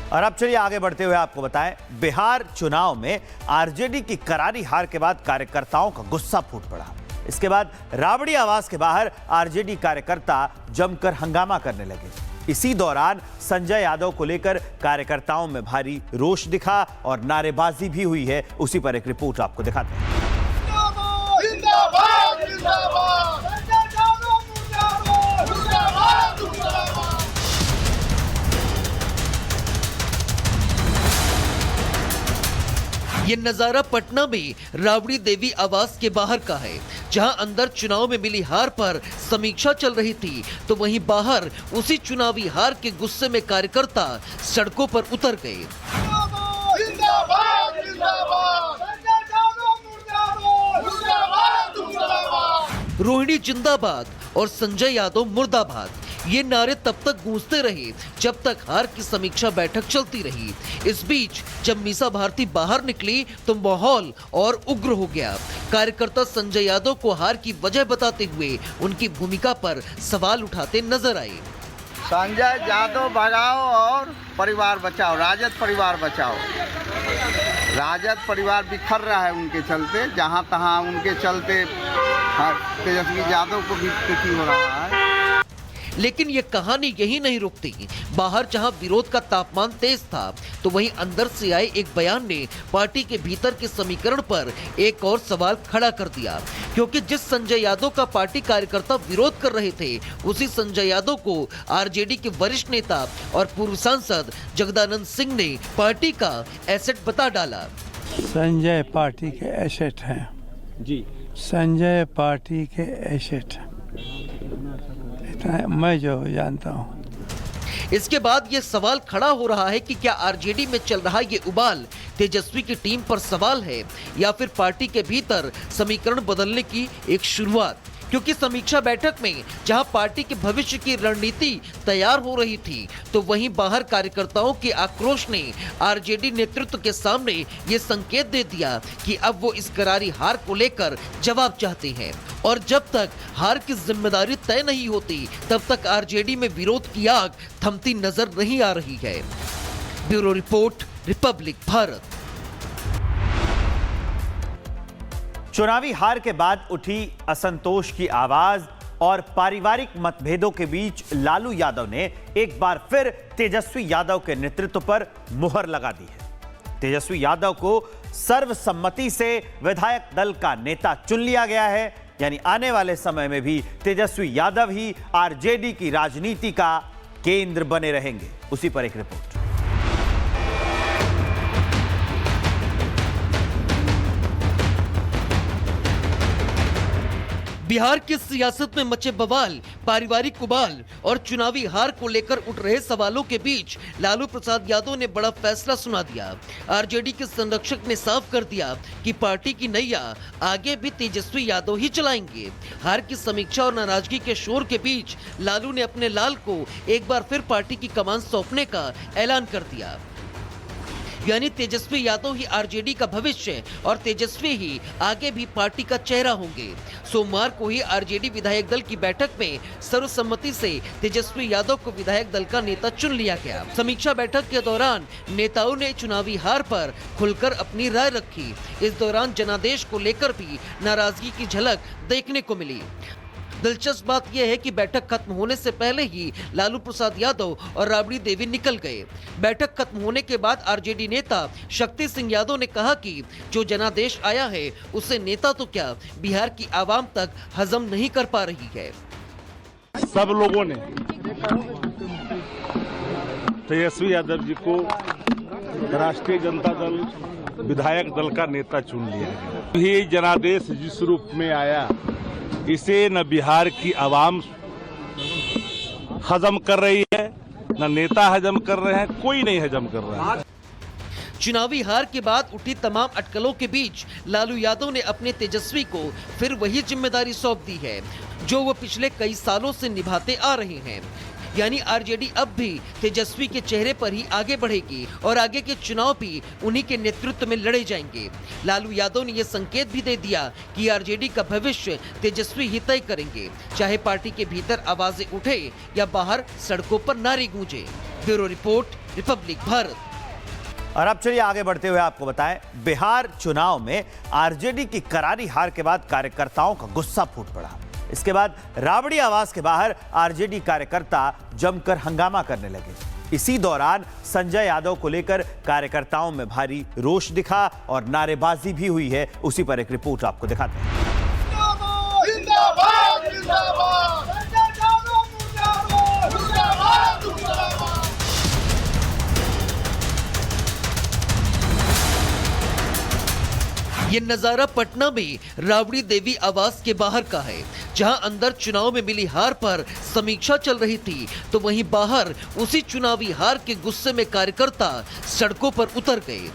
और अब चलिए आगे बढ़ते हुए आपको बताएं, बिहार चुनाव में आरजेडी की करारी हार के बाद कार्यकर्ताओं का गुस्सा फूट पड़ा। इसके बाद राबड़ी आवास के बाहर आरजेडी कार्यकर्ता जमकर हंगामा करने लगे। इसी दौरान संजय यादव को लेकर कार्यकर्ताओं में भारी रोष दिखा और नारेबाजी भी हुई है। उसी पर एक रिपोर्ट आपको दिखाते हैं। ये नजारा पटना में राबड़ी देवी आवास के बाहर का है, जहां अंदर चुनाव में मिली हार पर समीक्षा चल रही थी, तो वहीं बाहर उसी चुनावी हार के गुस्से में कार्यकर्ता सड़कों पर उतर गए। रोहिणी जिंदाबाद और संजय यादव मुर्दाबाद, ये नारे तब तक गूंजते रहे जब तक हार की समीक्षा बैठक चलती रही। इस बीच जब मीसा भारती बाहर निकली तो माहौल और उग्र हो गया। कार्यकर्ता संजय यादव को हार की वजह बताते हुए उनकी भूमिका पर सवाल उठाते नजर आए। संजय यादव भगाओ और परिवार बचाओ, राजद परिवार बचाओ। राजद परिवार बिखर रहा है उनके चलते, जहां तहां उनके चलते तेजस्वी यादव को भी क्षति हो रहा है। लेकिन ये कहानी यही नहीं रुकती। बाहर जहां विरोध का तापमान तेज था, तो वहीं अंदर से आए एक बयान ने पार्टी के भीतर के समीकरण पर एक और सवाल खड़ा कर दिया, क्योंकि जिस संजय यादव का पार्टी कार्यकर्ता विरोध कर रहे थे, उसी संजय यादव को आरजेडी के वरिष्ठ नेता और पूर्व सांसद जगदानंद सिंह ने पार्टी का एसेट बता डाला। संजय पार्टी के एसेट हैं जी, संजय पार्टी के एसेट हैं, मैं जो जानता हूँ। इसके बाद ये सवाल खड़ा हो रहा है कि क्या आरजेडी में चल रहा ये उबाल तेजस्वी की टीम पर सवाल है या फिर पार्टी के भीतर समीकरण बदलने की एक शुरुआत। क्योंकि समीक्षा बैठक में जहां पार्टी के भविष्य की रणनीति तैयार हो रही थी, तो वहीं बाहर कार्यकर्ताओं के आक्रोश ने आरजेडी नेतृत्व के सामने ये संकेत दे दिया कि अब वो इस करारी हार को लेकर जवाब चाहते हैं। और जब तक हार की जिम्मेदारी तय नहीं होती, तब तक आरजेडी में विरोध की आग थमती नजर नहीं आ रही है। Bureau report, Republic Bharat. चुनावी हार के बाद उठी असंतोष की आवाज और पारिवारिक मतभेदों के बीच लालू यादव ने एक बार फिर तेजस्वी यादव के नेतृत्व पर मुहर लगा दी है। तेजस्वी यादव को सर्वसम्मति से विधायक दल का नेता चुन लिया गया है, यानी आने वाले समय में भी तेजस्वी यादव ही आरजेडी की राजनीति का केंद्र बने रहेंगे। उसी पर एक रिपोर्ट। बिहार की सियासत में मचे बवाल, पारिवारिक उबाल और चुनावी हार को लेकर उठ रहे सवालों के बीच लालू प्रसाद यादव ने बड़ा फैसला सुना दिया। आरजेडी के संरक्षक ने साफ कर दिया कि पार्टी की नैया आगे भी तेजस्वी यादव ही चलाएंगे। हार की समीक्षा और नाराजगी के शोर के बीच लालू ने अपने लाल को एक बार फिर पार्टी की कमान सौंपने का ऐलान कर दिया, यानी तेजस्वी यादव ही आरजेडी का भविष्य और तेजस्वी ही आगे भी पार्टी का चेहरा होंगे। सोमवार को ही आरजेडी विधायक दल की बैठक में सर्वसम्मति से तेजस्वी यादव को विधायक दल का नेता चुन लिया गया। समीक्षा बैठक के दौरान नेताओं ने चुनावी हार पर खुलकर अपनी राय रखी। इस दौरान जनादेश को लेकर भी नाराजगी की झलक देखने को मिली। दिलचस्प बात यह है कि बैठक खत्म होने से पहले ही लालू प्रसाद यादव और राबड़ी देवी निकल गए। बैठक खत्म होने के बाद आरजेडी नेता शक्ति सिंह यादव ने कहा कि जो जनादेश आया है उसे नेता तो क्या बिहार की आवाम तक हजम नहीं कर पा रही है। सब लोगों ने तेजस्वी यादव जी को राष्ट्रीय जनता दल विधायक दल का नेता चुन लिया है। ये जनादेश जिस रूप में आया, इसे न बिहार की आवाम हजम कर रही है, न नेता हजम कर रहे हैं, कोई नहीं हजम कर रहा है। चुनावी हार के बाद उठी तमाम अटकलों के बीच लालू यादव ने अपने तेजस्वी को फिर वही जिम्मेदारी सौंप दी है जो वो पिछले कई सालों से निभाते आ रहे हैं। यानी आरजेडी अब भी तेजस्वी के चेहरे पर ही आगे बढ़ेगी और आगे के चुनाव भी उन्हीं के नेतृत्व में लड़े जाएंगे। लालू यादव ने यह संकेत भी दे दिया कि आरजेडी का भविष्य तेजस्वी ही तय करेंगे, चाहे पार्टी के भीतर आवाजें उठे या बाहर सड़कों पर नारे गूंजे। Bureau report, Republic Bharat. और अब चलिए आगे बढ़ते हुए आपको बताएं, बिहार चुनाव में आरजेडी की करारी हार के बाद कार्यकर्ताओं का गुस्सा फूट पड़ा। इसके बाद राबड़ी आवास के बाहर आरजेडी कार्यकर्ता जमकर हंगामा करने लगे। इसी दौरान संजय यादव को लेकर कार्यकर्ताओं में भारी रोष दिखा और नारेबाजी भी हुई है। उसी पर एक रिपोर्ट आपको दिखाते हैं। ये नजारा पटना में राबड़ी देवी आवास के बाहर का है, जहां अंदर चुनाव में मिली हार पर समीक्षा चल रही थी, तो वहीं बाहर उसी चुनावी हार के गुस्से में कार्यकर्ता सड़कों पर उतर गए।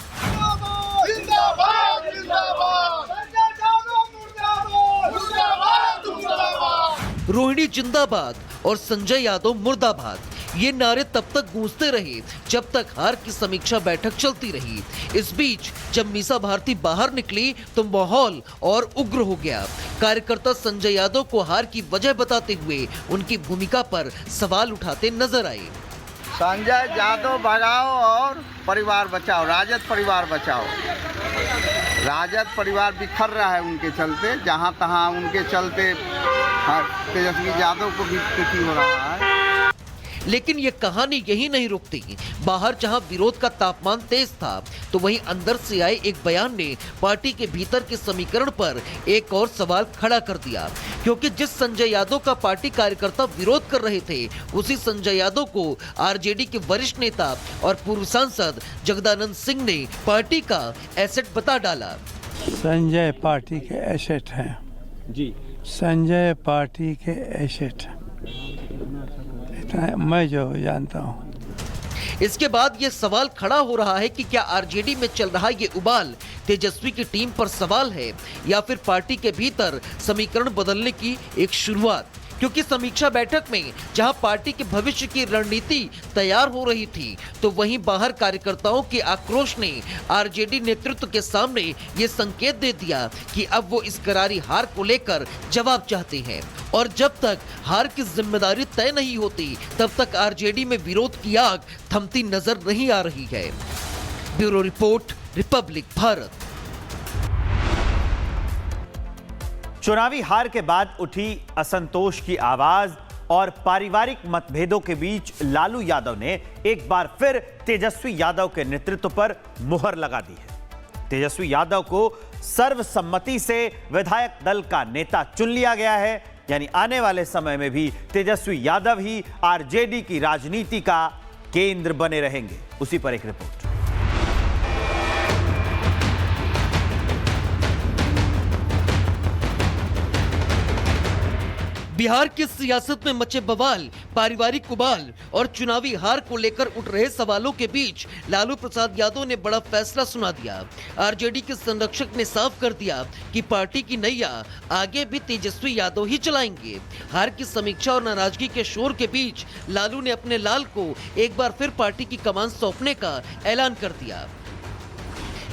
रोहिणी जिंदाबाद और संजय यादव मुर्दाबाद, ये नारे तब तक गूंजते रहे जब तक हार की समीक्षा बैठक चलती रही। इस बीच जब मीसा भारती बाहर निकली तो माहौल और उग्र हो गया। कार्यकर्ता संजय यादव को हार की वजह बताते हुए उनकी भूमिका पर सवाल उठाते नजर आए। संजय यादव भगाओ और परिवार बचाओ, राजद परिवार बचाओ। राजद परिवार बिखर रहा है उनके चलते, जहां तहां उनके चलते तेजस्वी यादव को भी दुखी हो रहा है। लेकिन ये कहानी यही नहीं रुकती। बाहर जहां विरोध का तापमान तेज था, तो वहीं अंदर से आए एक बयान ने पार्टी के भीतर के समीकरण पर एक और सवाल खड़ा कर दिया, क्योंकि जिस संजय यादव का पार्टी कार्यकर्ता विरोध कर रहे थे, उसी संजय यादव को आरजेडी के वरिष्ठ नेता और पूर्व सांसद जगदानंद सिंह ने पार्टी का एसेट बता डाला। संजय पार्टी के एसेट हैं जी, संजय पार्टी के एसेट हैं, मैं जो जानता हूँ। इसके बाद ये सवाल खड़ा हो रहा है कि क्या आरजेडी में चल रहा ये उबाल तेजस्वी की टीम पर सवाल है या फिर पार्टी के भीतर समीकरण बदलने की एक शुरुआत, क्योंकि समीक्षा बैठक में जहां पार्टी के भविष्य की रणनीति तैयार हो रही थी, तो वहीं बाहर कार्यकर्ताओं के आक्रोश ने आरजेडी नेतृत्व के सामने ये संकेत दे दिया कि अब वो इस करारी हार को लेकर जवाब चाहते हैं, और जब तक हार की जिम्मेदारी तय नहीं होती तब तक आरजेडी में विरोध की आग थमती नजर नहीं आ रही है। Bureau report, Republic Bharat. चुनावी हार के बाद उठी असंतोष की आवाज और पारिवारिक मतभेदों के बीच लालू यादव ने एक बार फिर तेजस्वी यादव के नेतृत्व पर मुहर लगा दी है। तेजस्वी यादव को सर्वसम्मति से विधायक दल का नेता चुन लिया गया है, यानी आने वाले समय में भी तेजस्वी यादव ही आरजेडी की राजनीति का केंद्र बने रहेंगे। उसी पर एक रिपोर्ट। बिहार की सियासत में मचे बवाल, पारिवारिक उबाल और चुनावी हार को लेकर उठ रहे सवालों के बीच लालू प्रसाद यादव ने बड़ा फैसला सुना दिया। आरजेडी के संरक्षक ने साफ कर दिया कि पार्टी की नैया आगे भी तेजस्वी यादव ही चलाएंगे। हार की समीक्षा और नाराजगी के शोर के बीच लालू ने अपने लाल को एक बार फिर पार्टी की कमान सौंपने का ऐलान कर दिया,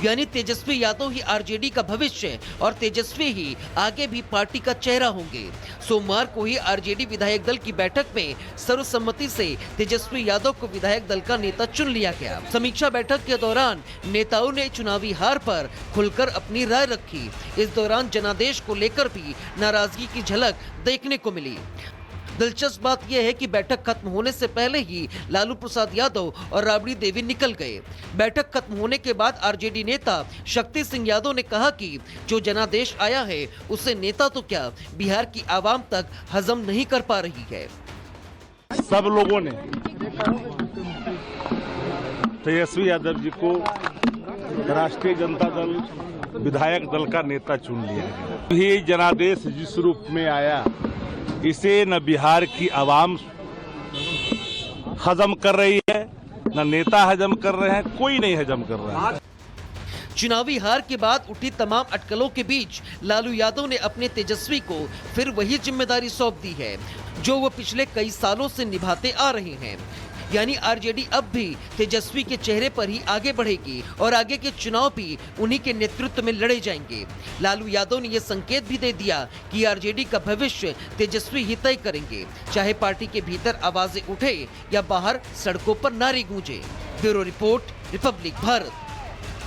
यानी तेजस्वी यादव ही आरजेडी का भविष्य और तेजस्वी ही आगे भी पार्टी का चेहरा होंगे। सोमवार को ही आरजेडी विधायक दल की बैठक में सर्वसम्मति से तेजस्वी यादव को विधायक दल का नेता चुन लिया गया। समीक्षा बैठक के दौरान नेताओं ने चुनावी हार पर खुलकर अपनी राय रखी। इस दौरान जनादेश को लेकर भी नाराजगी की झलक देखने को मिली। दिलचस्प बात यह है कि बैठक खत्म होने से पहले ही लालू प्रसाद यादव और राबड़ी देवी निकल गए। बैठक खत्म होने के बाद आरजेडी नेता शक्ति सिंह यादव ने कहा कि जो जनादेश आया है उसे नेता तो क्या बिहार की आवाम तक हजम नहीं कर पा रही है। सब लोगों ने तेजस्वी यादव जी को राष्ट्रीय जनता दल विधायक दल का नेता चुन लिया है। ये जनादेश जिस रूप में आया, इसे न बिहार की आवाम हजम कर रही है, न नेता हजम कर रहे हैं, कोई नहीं हजम कर रहा है। चुनावी हार के बाद उठी तमाम अटकलों के बीच लालू यादव ने अपने तेजस्वी को फिर वही जिम्मेदारी सौंप दी है जो वो पिछले कई सालों से निभाते आ रहे हैं। यानी आरजेडी अब भी तेजस्वी के चेहरे पर ही आगे बढ़ेगी और आगे के चुनाव भी उन्हीं के नेतृत्व में लड़े जाएंगे। लालू यादव ने यह संकेत भी दे दिया कि आरजेडी का भविष्य तेजस्वी ही तय करेंगे, चाहे पार्टी के भीतर आवाजें उठे या बाहर सड़कों पर नारे गूंजे। Bureau report, Republic Bharat.